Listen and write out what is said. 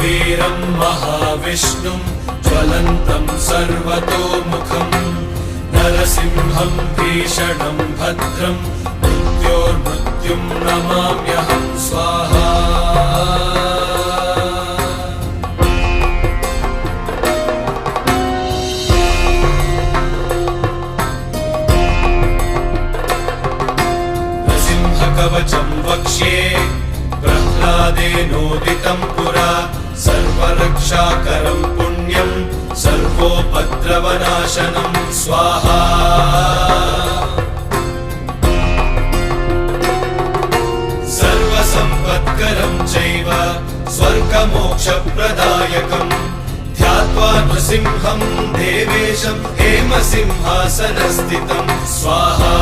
वीरं महाविष्णुं ज्वलन्तं सर्वतोमुखं नरसिंहं भीषणं भद्रं मृत्योर्मृत्युं नमाम्यहं स्वाहा। कवचं वक्ष्ये प्रह्लादेनोदितं पुरा सर्वरक्षाकरं पुण्यं सर्वोपद्रवनाशनं स्वाहा। सर्वसम्पत्करं चैव स्वर्गमोक्षप्रदायकं ध्यात्वा नृसिंहं देवेशं हेमसिंहासनस्थितं स्वाहा।